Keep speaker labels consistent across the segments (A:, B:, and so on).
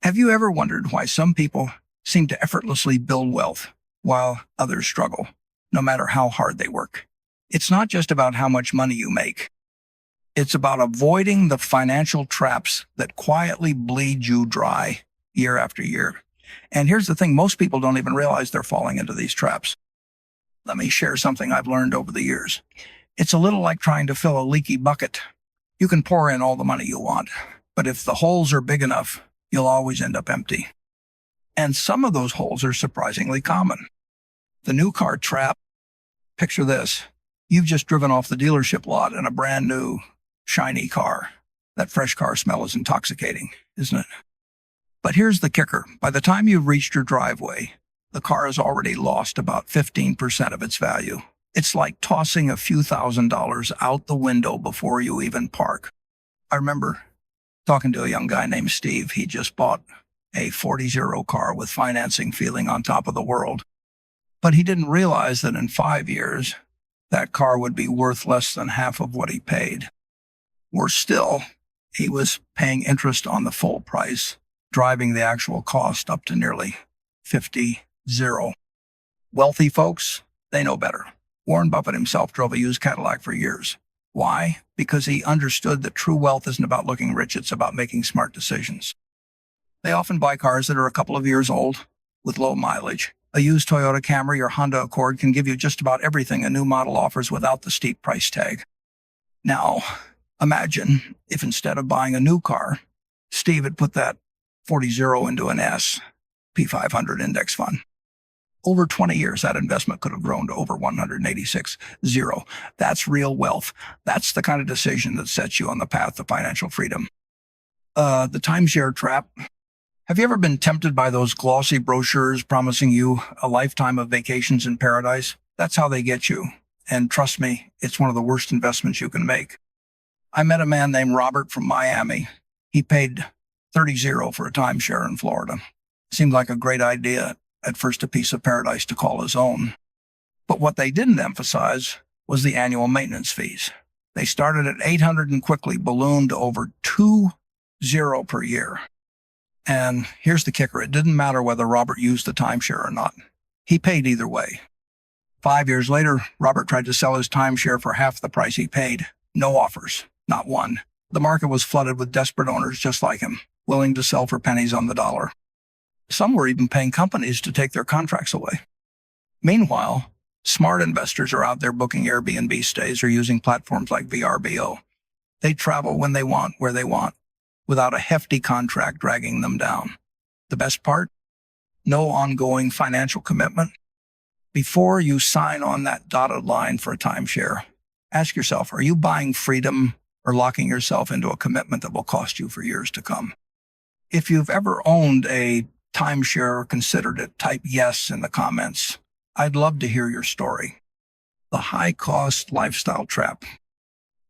A: Have you ever wondered why some people seem to effortlessly build wealth while others struggle, no matter how hard they work? It's not just about how much money you make. It's about avoiding the financial traps that quietly bleed you dry year after year. And here's the thing, most people don't even realize they're falling into these traps. Let me share something I've learned over the years. It's a little like trying to fill a leaky bucket. You can pour in all the money you want, but if the holes are big enough, you'll always end up empty. And some of those holes are surprisingly common. The new car trap. Picture this. You've just driven off the dealership lot in a brand new, shiny car. That fresh car smell is intoxicating, isn't it? But here's the kicker. By the time you've reached your driveway, the car has already lost about 15% of its value. It's like tossing a few $1,000s out the window before you even park. I remember talking to a young guy named Steve. He just bought a 40-0 car with financing, feeling on top of the world. But he didn't realize that in 5 years, that car would be worth less than half of what he paid. Worse still, he was paying interest on the full price, driving the actual cost up to nearly 50-0. Wealthy folks, they know better. Warren Buffett himself drove a used Cadillac for years. Why? Because he understood that true wealth isn't about looking rich, it's about making smart decisions. They often buy cars that are a couple of years old with low mileage. A used Toyota Camry or Honda Accord can give you just about everything a new model offers without the steep price tag. Now, imagine if instead of buying a new car, Steve had put that 40-0 into an S&P 500 index fund. Over 20 years, that investment could have grown to over 186-0. That's real wealth. That's the kind of decision that sets you on the path to financial freedom. The timeshare trap. Have you ever been tempted by those glossy brochures promising you a lifetime of vacations in paradise? That's how they get you. And trust me, it's one of the worst investments you can make. I met a man named Robert from Miami. He paid 30-0 for a timeshare in Florida. Seemed like a great idea, at first a piece of paradise to call his own. But what they didn't emphasize was the annual maintenance fees. They started at $800 and quickly ballooned to over $2,000 per year. And here's the kicker. It didn't matter whether Robert used the timeshare or not. He paid either way. 5 years later, Robert tried to sell his timeshare for half the price he paid. No offers, not one. The market was flooded with desperate owners just like him, willing to sell for pennies on the dollar. Some were even paying companies to take their contracts away. Meanwhile, smart investors are out there booking Airbnb stays or using platforms like VRBO. They travel when they want, where they want, without a hefty contract dragging them down. The best part? No ongoing financial commitment. Before you sign on that dotted line for a timeshare, ask yourself, are you buying freedom or locking yourself into a commitment that will cost you for years to come? If you've ever owned a timeshare or considered it, type yes in the comments. I'd love to hear your story. The high-cost lifestyle trap.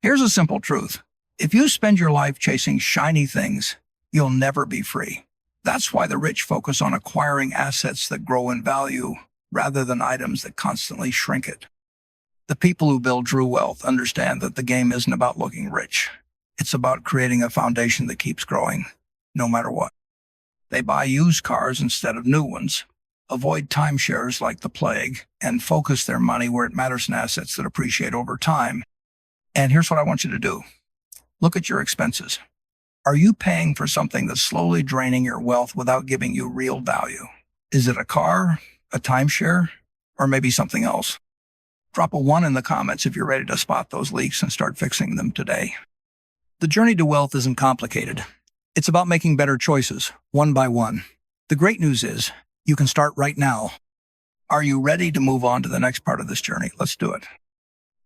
A: Here's a simple truth. If you spend your life chasing shiny things, you'll never be free. That's why the rich focus on acquiring assets that grow in value rather than items that constantly shrink it. The people who build true wealth understand that the game isn't about looking rich. It's about creating a foundation that keeps growing, no matter what. They buy used cars instead of new ones, avoid timeshares like the plague, and focus their money where it matters in assets that appreciate over time. And here's what I want you to do. Look at your expenses. Are you paying for something that's slowly draining your wealth without giving you real value? Is it a car, a timeshare, or maybe something else? Drop a 1 in the comments if you're ready to spot those leaks and start fixing them today. The journey to wealth isn't complicated. It's about making better choices, one by one. The great news is, you can start right now. Are you ready to move on to the next part of this journey? Let's do it.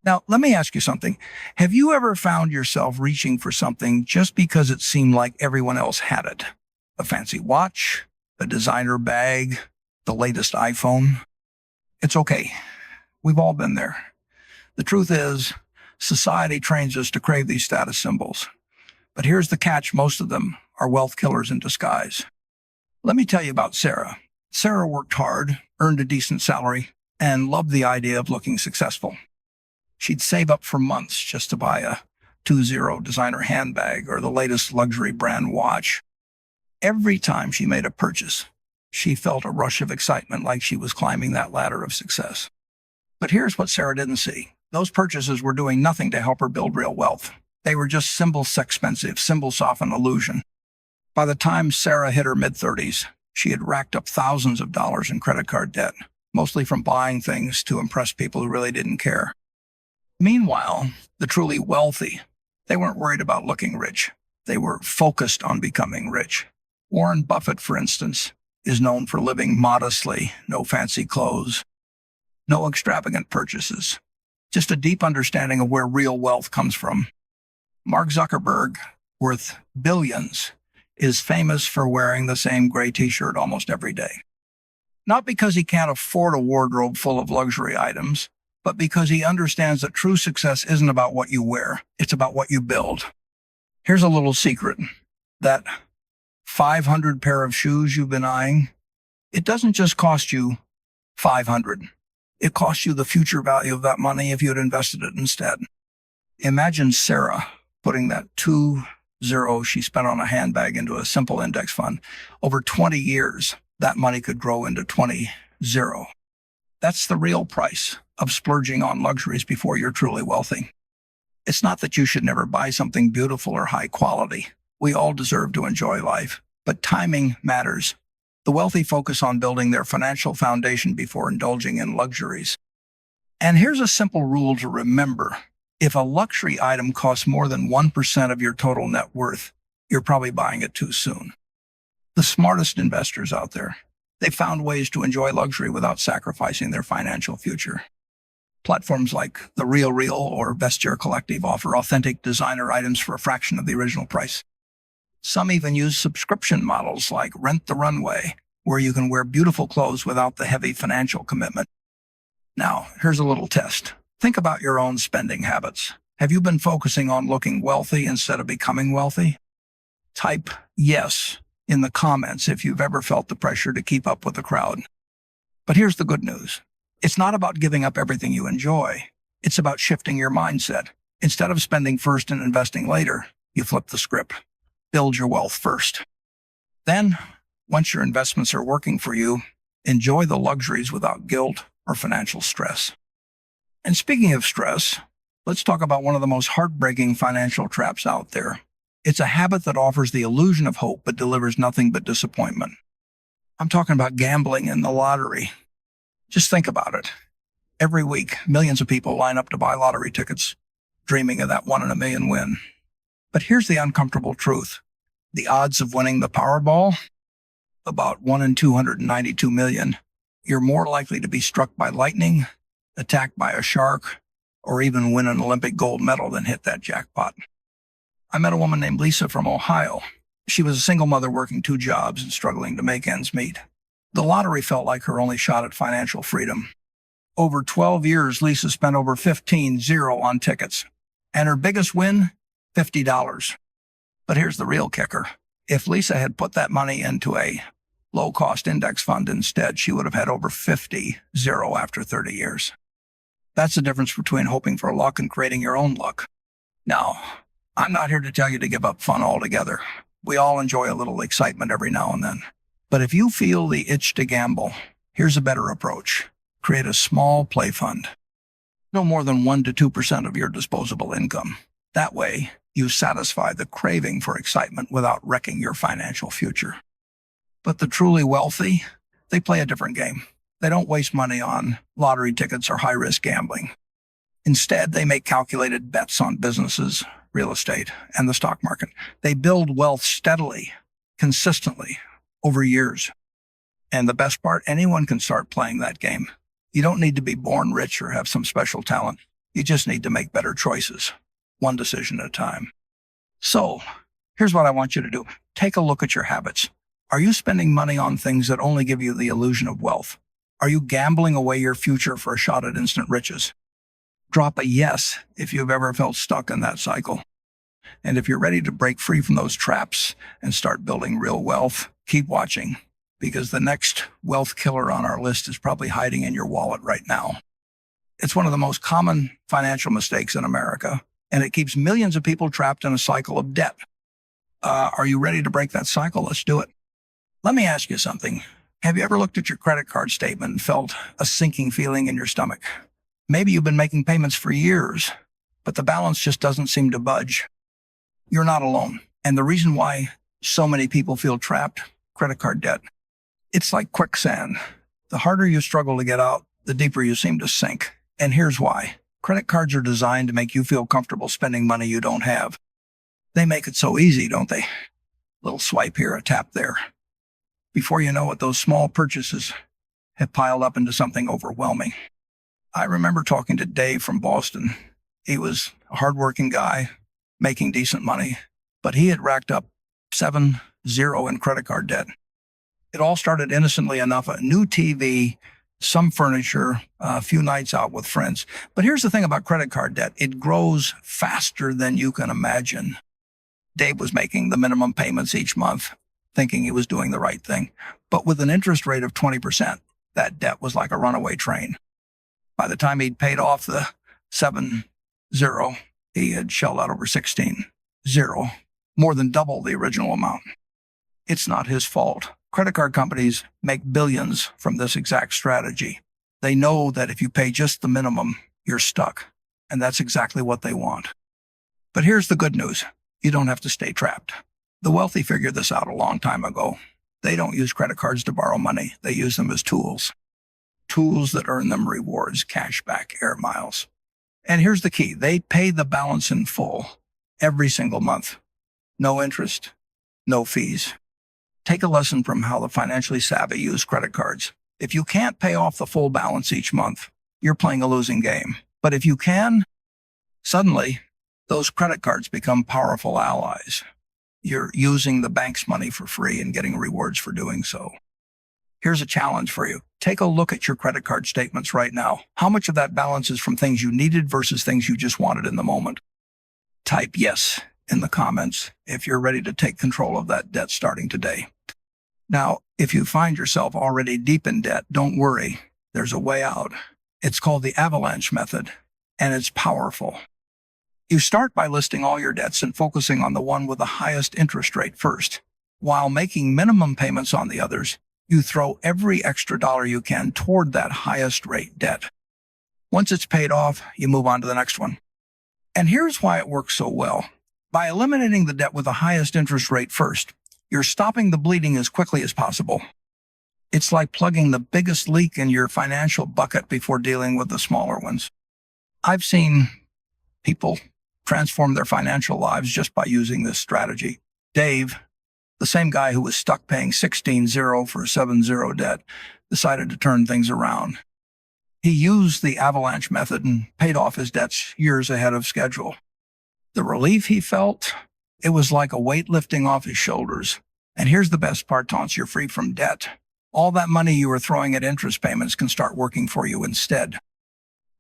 A: Now, let me ask you something. Have you ever found yourself reaching for something just because it seemed like everyone else had it? A fancy watch, a designer bag, the latest iPhone? It's okay. We've all been there. The truth is, society trains us to crave these status symbols. But here's the catch. Most of them are wealth killers in disguise. Let me tell you about Sarah. Sarah worked hard, earned a decent salary, and loved the idea of looking successful. She'd save up for months just to buy a 2.0 designer handbag or the latest luxury brand watch. Every time she made a purchase, she felt a rush of excitement like she was climbing that ladder of success. But here's what Sarah didn't see. Those purchases were doing nothing to help her build real wealth. They were just symbols expensive, symbols off an illusion. By the time Sarah hit her mid-30s, she had racked up thousands of dollars in credit card debt, mostly from buying things to impress people who really didn't care. Meanwhile, the truly wealthy, they weren't worried about looking rich. They were focused on becoming rich. Warren Buffett, for instance, is known for living modestly, no fancy clothes, no extravagant purchases, just a deep understanding of where real wealth comes from. Mark Zuckerberg, worth billions, is famous for wearing the same gray t-shirt almost every day. Not because he can't afford a wardrobe full of luxury items, but because he understands that true success isn't about what you wear, it's about what you build. Here's a little secret. That 500 pair of shoes you've been eyeing, it doesn't just cost you 500. It costs you the future value of that money if you had invested it instead. Imagine Sarah putting that 2 0 she spent on a handbag into a simple index fund. Over 20 years, that money could grow into 20 0. That's the real price of splurging on luxuries before you're truly wealthy. It's not that you should never buy something beautiful or high quality. We all deserve to enjoy life, but timing matters. The wealthy focus on building their financial foundation before indulging in luxuries. And here's a simple rule to remember. If a luxury item costs more than 1% of your total net worth, you're probably buying it too soon. The smartest investors out there, they found ways to enjoy luxury without sacrificing their financial future. Platforms like The RealReal or Vestiaire Collective offer authentic designer items for a fraction of the original price. Some even use subscription models like Rent the Runway, where you can wear beautiful clothes without the heavy financial commitment. Now, here's a little test. Think about your own spending habits. Have you been focusing on looking wealthy instead of becoming wealthy? Type yes in the comments if you've ever felt the pressure to keep up with the crowd. But here's the good news. It's not about giving up everything you enjoy. It's about shifting your mindset. Instead of spending first and investing later, you flip the script. Build your wealth first. Then, once your investments are working for you, enjoy the luxuries without guilt or financial stress. And speaking of stress, let's talk about one of the most heartbreaking financial traps out there. It's a habit that offers the illusion of hope but delivers nothing but disappointment. I'm talking about gambling in the lottery. Just think about it. Every week, millions of people line up to buy lottery tickets, dreaming of that 1 in a million win. But here's the uncomfortable truth. The odds of winning the Powerball? About 1 in 292 million. You're more likely to be struck by lightning, attacked by a shark, or even win an Olympic gold medal than hit that jackpot. I met a woman named Lisa from Ohio. She was a single mother working 2 jobs and struggling to make ends meet. The lottery felt like her only shot at financial freedom. Over 12 years, Lisa spent over $15,000 on tickets, and her biggest win, $50. But here's the real kicker. If Lisa had put that money into a low-cost index fund instead, she would have had over $50,000 after 30 years. That's the difference between hoping for luck and creating your own luck. Now, I'm not here to tell you to give up fun altogether. We all enjoy a little excitement every now and then. But if you feel the itch to gamble, here's a better approach. Create a small play fund. No more than 1 to 2% of your disposable income. That way, you satisfy the craving for excitement without wrecking your financial future. But the truly wealthy, they play a different game. They don't waste money on lottery tickets or high-risk gambling. Instead, they make calculated bets on businesses, real estate, and the stock market. They build wealth steadily, consistently, over years. And the best part, anyone can start playing that game. You don't need to be born rich or have some special talent. You just need to make better choices, one decision at a time. So, here's what I want you to do. Take a look at your habits. Are you spending money on things that only give you the illusion of wealth? Are you gambling away your future for a shot at instant riches? Drop a yes if you've ever felt stuck in that cycle. And if you're ready to break free from those traps and start building real wealth, keep watching, because the next wealth killer on our list is probably hiding in your wallet right now. It's one of the most common financial mistakes in America, and it keeps millions of people trapped in a cycle of debt. Are you ready to break that cycle? Let's do it. Let me ask you something. Have you ever looked at your credit card statement and felt a sinking feeling in your stomach? Maybe you've been making payments for years, but the balance just doesn't seem to budge. You're not alone. And the reason why so many people feel trapped, credit card debt, it's like quicksand. The harder you struggle to get out, the deeper you seem to sink. And here's why. Credit cards are designed to make you feel comfortable spending money you don't have. They make it so easy, don't they? Little swipe here, a tap there. Before you know it, those small purchases have piled up into something overwhelming. I remember talking to Dave from Boston. He was a hardworking guy, making decent money, but he had racked up 7-0 in credit card debt. It all started innocently enough, a new TV, some furniture, a few nights out with friends. But here's the thing about credit card debt. It grows faster than you can imagine. Dave was making the minimum payments each month, thinking he was doing the right thing. But with an interest rate of 20%, that debt was like a runaway train. By the time he'd paid off the 7-0, he had shelled out over 16-0, more than double the original amount. It's not his fault. Credit card companies make billions from this exact strategy. They know that if you pay just the minimum, you're stuck. And that's exactly what they want. But here's the good news. You don't have to stay trapped. The wealthy figured this out a long time ago. They don't use credit cards to borrow money. They use them as tools. Tools that earn them rewards, cash back, air miles. And here's the key. They pay the balance in full every single month. No interest, no fees. Take a lesson from how the financially savvy use credit cards. If you can't pay off the full balance each month, you're playing a losing game. But if you can, suddenly, those credit cards become powerful allies. You're using the bank's money for free and getting rewards for doing so. Here's a challenge for you. Take a look at your credit card statements right now. How much of that balance is from things you needed versus things you just wanted in the moment? Type yes in the comments if you're ready to take control of that debt starting today. Now, if you find yourself already deep in debt, don't worry. There's a way out. It's called the avalanche method, and it's powerful. You start by listing all your debts and focusing on the one with the highest interest rate first. While making minimum payments on the others, you throw every extra dollar you can toward that highest rate debt. Once it's paid off, you move on to the next one. And here's why it works so well. By eliminating the debt with the highest interest rate first, you're stopping the bleeding as quickly as possible. It's like plugging the biggest leak in your financial bucket before dealing with the smaller ones. I've seen people transform their financial lives just by using this strategy. Dave, the same guy who was stuck paying 16-0 for a 7-0 debt, decided to turn things around. He used the avalanche method and paid off his debts years ahead of schedule. The relief he felt, it was like a weight lifting off his shoulders. And here's the best part, once you're free from debt, all that money you were throwing at interest payments can start working for you instead.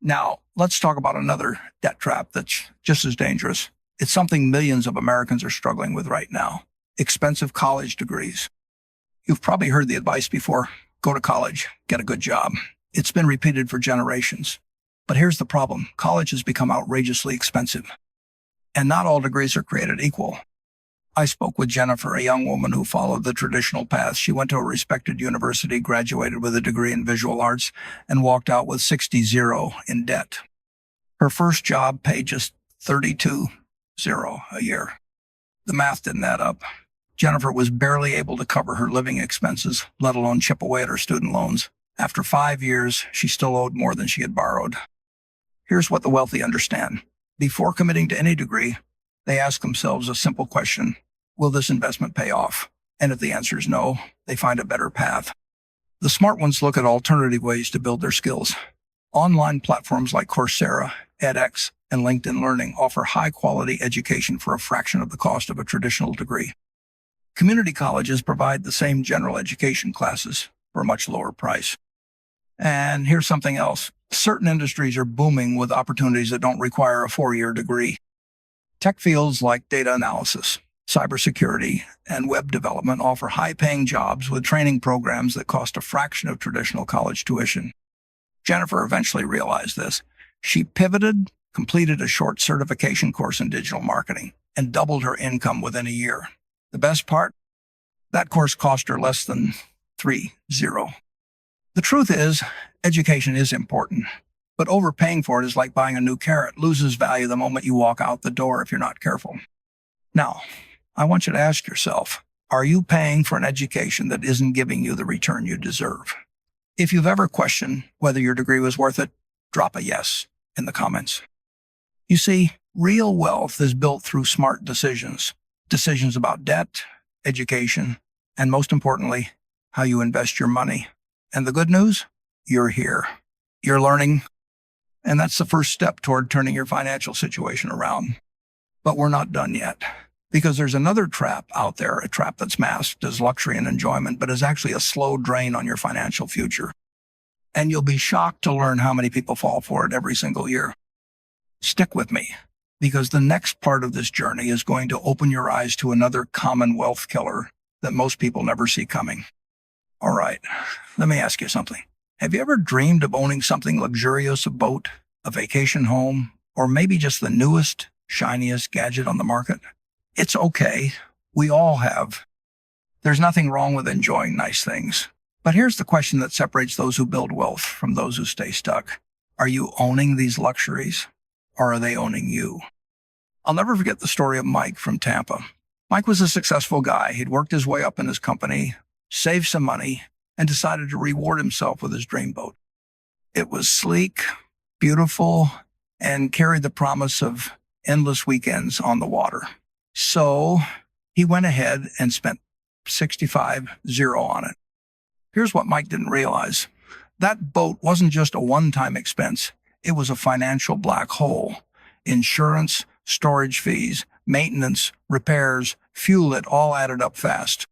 A: Now, let's talk about another debt trap that's just as dangerous. It's something millions of Americans are struggling with right now. Expensive college degrees. You've probably heard the advice before. Go to college, get a good job. It's been repeated for generations. But here's the problem. College has become outrageously expensive. And not all degrees are created equal. I spoke with Jennifer, a young woman who followed the traditional path. She went to a respected university, graduated with a degree in visual arts, and walked out with 60-0 in debt. Her first job paid just 32-0 a year. The math didn't add up. Jennifer was barely able to cover her living expenses, let alone chip away at her student loans. After 5 years, she still owed more than she had borrowed. Here's what the wealthy understand. Before committing to any degree, they ask themselves a simple question: will this investment pay off? And if the answer is no, they find a better path. The smart ones look at alternative ways to build their skills. Online platforms like Coursera, edX, and LinkedIn Learning offer high-quality education for a fraction of the cost of a traditional degree. Community colleges provide the same general education classes for a much lower price. And here's something else. Certain industries are booming with opportunities that don't require a 4-year degree. Tech fields like data analysis, cybersecurity, and web development offer high-paying jobs with training programs that cost a fraction of traditional college tuition. Jennifer eventually realized this. She pivoted, completed a short certification course in digital marketing, and doubled her income within a year. The best part? That course cost her less than 30. The truth is, education is important, but overpaying for it is like buying a new car. It loses value the moment you walk out the door if you're not careful. Now, I want you to ask yourself, are you paying for an education that isn't giving you the return you deserve? If you've ever questioned whether your degree was worth it, drop a yes in the comments. You see, real wealth is built through smart decisions. Decisions about debt, education, and most importantly, how you invest your money. And the good news? You're here. You're learning, and that's the first step toward turning your financial situation around. But we're not done yet, because there's another trap out there, a trap that's masked as luxury and enjoyment, but is actually a slow drain on your financial future. And you'll be shocked to learn how many people fall for it every single year. Stick with me, because the next part of this journey is going to open your eyes to another common wealth killer that most people never see coming. All right, let me ask you something. Have you ever dreamed of owning something luxurious, a boat, a vacation home, or maybe just the newest, shiniest gadget on the market? It's okay. We all have. There's nothing wrong with enjoying nice things. But here's the question that separates those who build wealth from those who stay stuck. Are you owning these luxuries, or are they owning you? I'll never forget the story of Mike from Tampa. Mike was a successful guy. He'd worked his way up in his company, saved some money, and decided to reward himself with his dream boat. It was sleek, beautiful, and carried the promise of endless weekends on the water. So he went ahead and spent $65,000 on it. Here's what Mike didn't realize. That boat wasn't just a one-time expense. It was a financial black hole. Insurance, storage fees, maintenance, repairs, fuel, it all added up fast.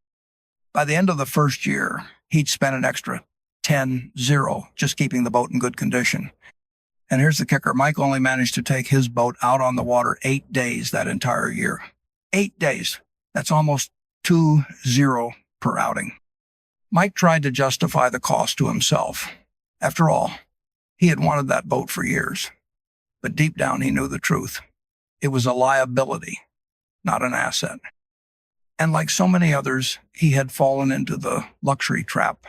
A: By the end of the first year, he'd spent an extra $10,000 just keeping the boat in good condition. And here's the kicker. Mike only managed to take his boat out on the water 8 days that entire year. 8 days. That's almost $2,000 per outing. Mike tried to justify the cost to himself. After all, he had wanted that boat for years. But deep down, he knew the truth. It was a liability, not an asset. And like so many others, he had fallen into the luxury trap.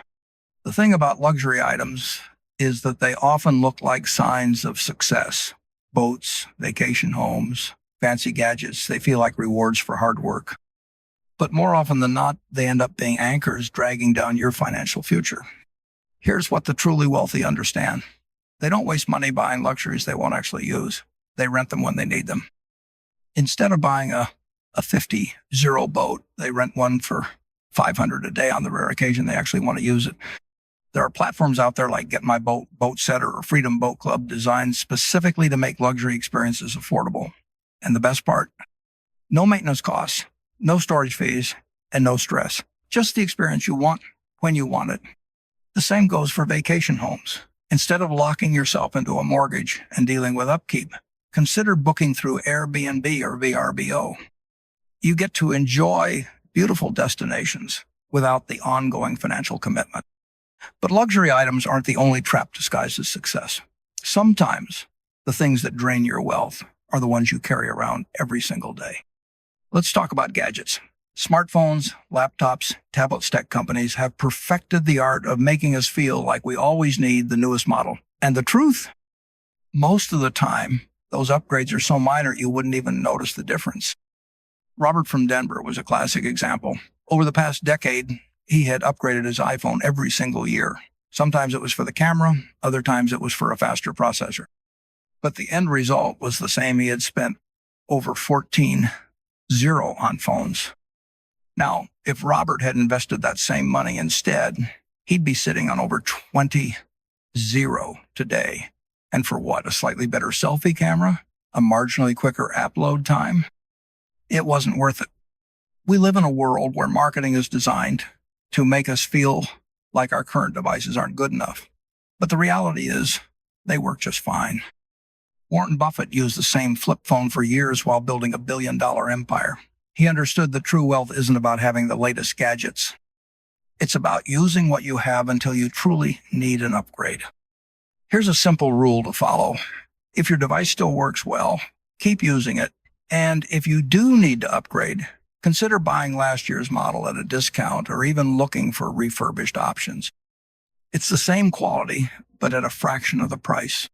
A: The thing about luxury items is that they often look like signs of success. Boats, vacation homes, fancy gadgets, they feel like rewards for hard work. But more often than not, they end up being anchors dragging down your financial future. Here's what the truly wealthy understand. They don't waste money buying luxuries they won't actually use. They rent them when they need them. Instead of buying a $50,000 boat, they rent one for $500 a day on the rare occasion they actually want to use it. There are platforms out there like Get My Boat, Boat Setter, or Freedom Boat Club designed specifically to make luxury experiences affordable. And the best part? No maintenance costs, no storage fees, and no stress. Just the experience you want when you want it. The same goes for vacation homes. Instead of locking yourself into a mortgage and dealing with upkeep, consider booking through Airbnb or VRBO. You get to enjoy beautiful destinations without the ongoing financial commitment. But luxury items aren't the only trap disguised as success. Sometimes the things that drain your wealth are the ones you carry around every single day. Let's talk about gadgets. Smartphones, laptops, tablets tech companies have perfected the art of making us feel like we always need the newest model. And the truth? Most of the time, those upgrades are so minor you wouldn't even notice the difference. Robert from Denver was a classic example. Over the past decade, he had upgraded his iPhone every single year. Sometimes it was for the camera, other times it was for a faster processor. But the end result was the same. He had spent over $14,000 on phones. Now, if Robert had invested that same money instead, he'd be sitting on over $20,000 today. And for what? A slightly better selfie camera? A marginally quicker app load time? It wasn't worth it. We live in a world where marketing is designed to make us feel like our current devices aren't good enough. But the reality is, they work just fine. Warren Buffett used the same flip phone for years while building a billion-dollar empire. He understood that true wealth isn't about having the latest gadgets. It's about using what you have until you truly need an upgrade. Here's a simple rule to follow. If your device still works well, keep using it. And if you do need to upgrade, Consider buying last year's model at a discount or even looking for refurbished options. It's the same quality, but at a fraction of the price.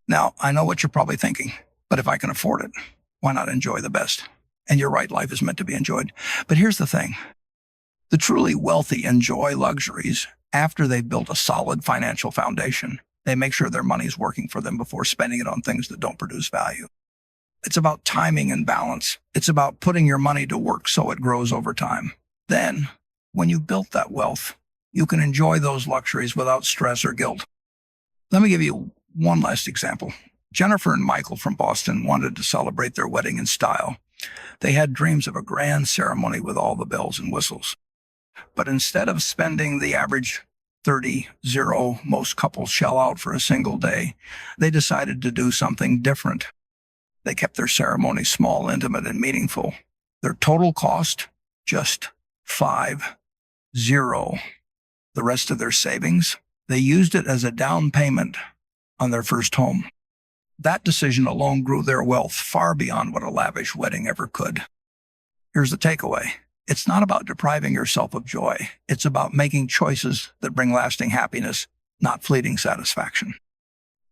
A: Now, I know what you're probably thinking, but if I can afford it, why not enjoy the best? And you're right, life is meant to be enjoyed. But here's the thing. The truly wealthy enjoy luxuries after they've built a solid financial foundation. They make sure their money's working for them before spending it on things that don't produce value. It's about timing and balance. It's about putting your money to work so it grows over time. Then, when you've built that wealth, you can enjoy those luxuries without stress or guilt. Let me give you one last example. Jennifer and Michael from Boston wanted to celebrate their wedding in style. They had dreams of a grand ceremony with all the bells and whistles. But instead of spending the average $30,000 most couples shell out for a single day, they decided to do something different. They kept their ceremony small, intimate, and meaningful. Their total cost, just $50,000. The rest of their savings, they used it as a down payment on their first home. That decision alone grew their wealth far beyond what a lavish wedding ever could. Here's the takeaway. It's not about depriving yourself of joy. It's about making choices that bring lasting happiness, not fleeting satisfaction.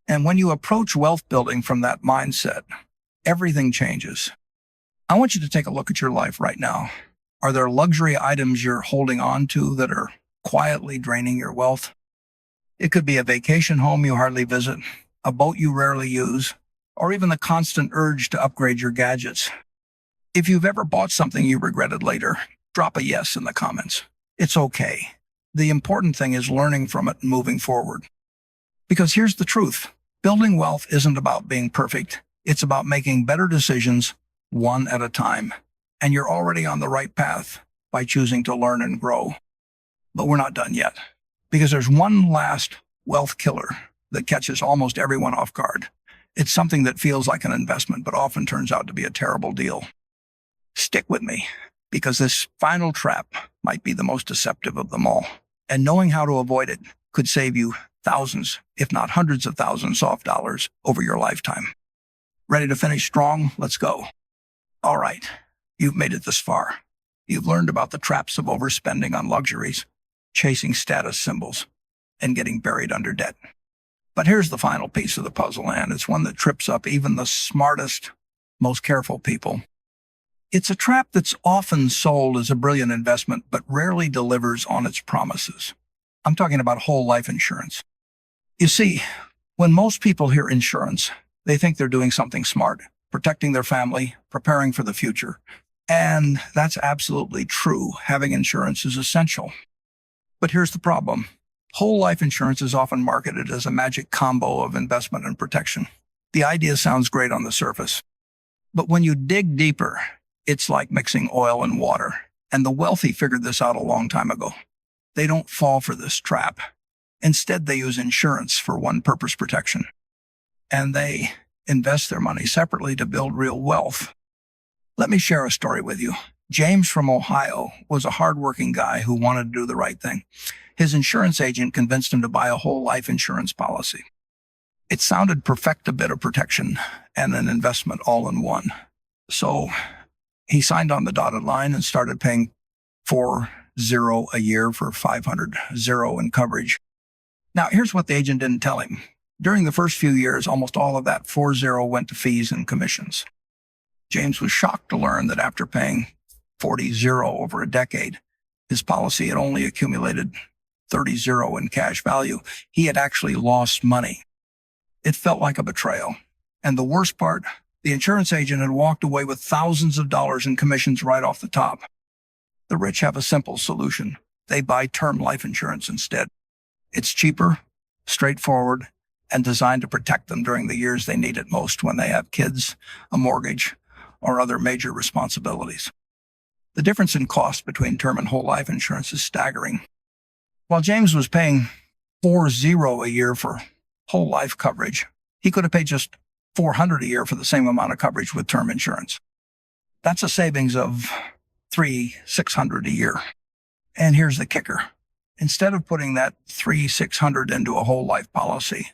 A: And when you approach wealth building from that mindset, everything changes. I want you to take a look at your life right now. Are there luxury items you're holding on to that are quietly draining your wealth? It could be a vacation home you hardly visit, a boat you rarely use, or even the constant urge to upgrade your gadgets. If you've ever bought something you regretted later, drop a yes in the comments. It's okay. The important thing is learning from it and moving forward. Because here's the truth. Building wealth isn't about being perfect. It's about making better decisions one at a time. And you're already on the right path by choosing to learn and grow. But we're not done yet. Because there's one last wealth killer that catches almost everyone off guard. It's something that feels like an investment, but often turns out to be a terrible deal. Stick with me, because this final trap might be the most deceptive of them all. And knowing how to avoid it could save you thousands, if not hundreds of thousands of dollars over your lifetime. Ready to finish strong? Let's go. All right, you've made it this far. You've learned about the traps of overspending on luxuries, chasing status symbols, and getting buried under debt. But here's the final piece of the puzzle, and it's one that trips up even the smartest, most careful people. It's a trap that's often sold as a brilliant investment, but rarely delivers on its promises. I'm talking about whole life insurance. You see, when most people hear insurance, they think they're doing something smart, protecting their family, preparing for the future. And that's absolutely true. Having insurance is essential. But here's the problem. Whole life insurance is often marketed as a magic combo of investment and protection. The idea sounds great on the surface. But when you dig deeper, it's like mixing oil and water. And the wealthy figured this out a long time ago. They don't fall for this trap. Instead, they use insurance for one purpose: protection. And they invest their money separately to build real wealth. Let me share a story with you. James from Ohio was a hardworking guy who wanted to do the right thing. His insurance agent convinced him to buy a whole life insurance policy. It sounded perfect, a bit of protection and an investment all in one. So he signed on the dotted line and started paying $40 a year for $500 in coverage. Now, here's what the agent didn't tell him. During the first few years, almost all of that $40 went to fees and commissions. James was shocked to learn that after paying $40 over a decade, his policy had only accumulated $30 in cash value. He had actually lost money. It felt like a betrayal. And the worst part, the insurance agent had walked away with thousands of dollars in commissions right off the top. The rich have a simple solution. They buy term life insurance instead. It's cheaper, straightforward, and designed to protect them during the years they need it most, when they have kids, a mortgage, or other major responsibilities. The difference in cost between term and whole life insurance is staggering. While James was paying $40 a year for whole life coverage, he could have paid just $400 a year for the same amount of coverage with term insurance. That's a savings of $600 a year. And here's the kicker. Instead of putting that $600 into a whole life policy,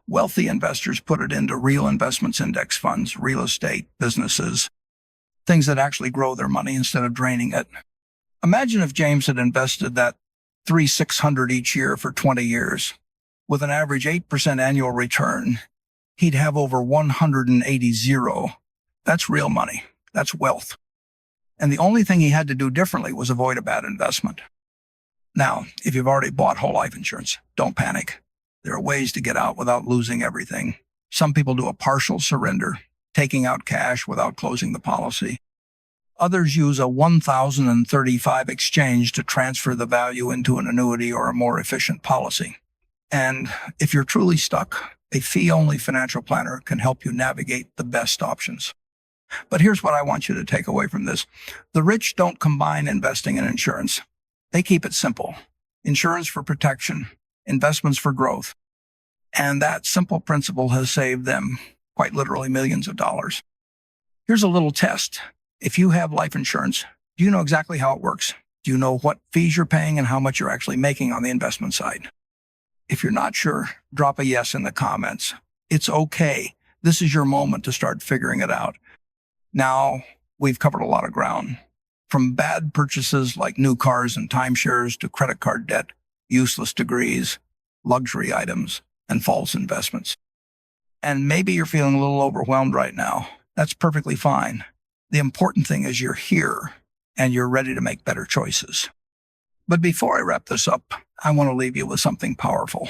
A: wealthy investors put it into real investments index funds, real estate, businesses. things that actually grow their money instead of draining it. Imagine if James had invested that 3,600 each year for 20 years. With an average 8% annual return, he'd have over 180 zero. That's real money. That's wealth. And the only thing he had to do differently was avoid a bad investment. Now, if you've already bought whole life insurance, don't panic. There are ways to get out without losing everything. Some people do a partial surrender, taking out cash without closing the policy. Others use a 1035 exchange to transfer the value into an annuity or a more efficient policy. And if you're truly stuck, a fee-only financial planner can help you navigate the best options. But here's what I want you to take away from this. The rich don't combine investing and insurance. They keep it simple. Insurance for protection, investments for growth. And that simple principle has saved them, quite literally, millions of dollars. Here's a little test. If you have life insurance, do you know exactly how it works? Do you know what fees you're paying and how much you're actually making on the investment side? If you're not sure, drop a yes in the comments. It's okay. This is your moment to start figuring it out. Now, we've covered a lot of ground. From bad purchases like new cars and timeshares to credit card debt, useless degrees, luxury items, and false investments. And maybe you're feeling a little overwhelmed right now. That's perfectly fine. The important thing is you're here and you're ready to make better choices. But before I wrap this up, I want to leave you with something powerful,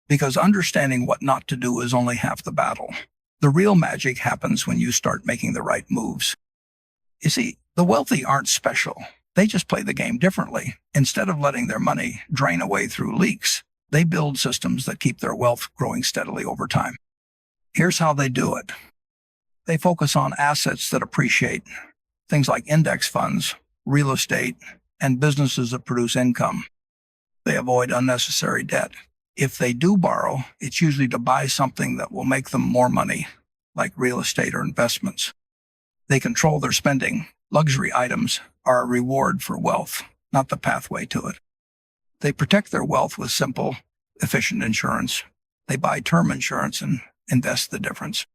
A: because understanding what not to do is only half the battle. The real magic happens when you start making the right moves. You see, the wealthy aren't special. They just play the game differently. Instead of letting their money drain away through leaks, they build systems that keep their wealth growing steadily over time. Here's how they do it. They focus on assets that appreciate, things like index funds, real estate, and businesses that produce income. They avoid unnecessary debt. If they do borrow, it's usually to buy something that will make them more money, like real estate or investments. They control their spending. Luxury items are a reward for wealth, not the pathway to it. They protect their wealth with simple, efficient insurance. They buy term insurance and invest the difference.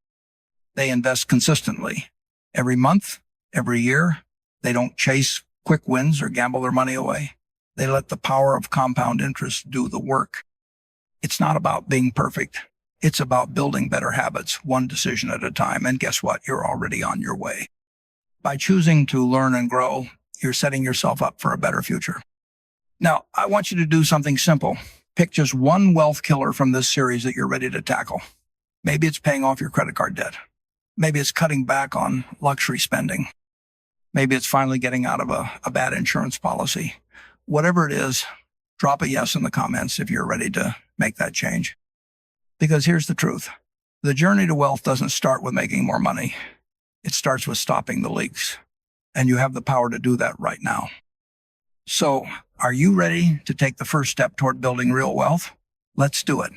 A: They invest consistently. Every month, every year. They don't chase quick wins or gamble their money away. They let the power of compound interest do the work. It's not about being perfect. It's about building better habits, one decision at a time. And guess what? You're already on your way. By choosing to learn and grow, you're setting yourself up for a better future. Now, I want you to do something simple. Pick just one wealth killer from this series that you're ready to tackle. Maybe it's paying off your credit card debt. Maybe it's cutting back on luxury spending. Maybe it's finally getting out of a bad insurance policy. Whatever it is, drop a yes in the comments if you're ready to make that change. Because here's the truth. The journey to wealth doesn't start with making more money. It starts with stopping the leaks. And you have the power to do that right now. So, are you ready to take the first step toward building real wealth? Let's do it.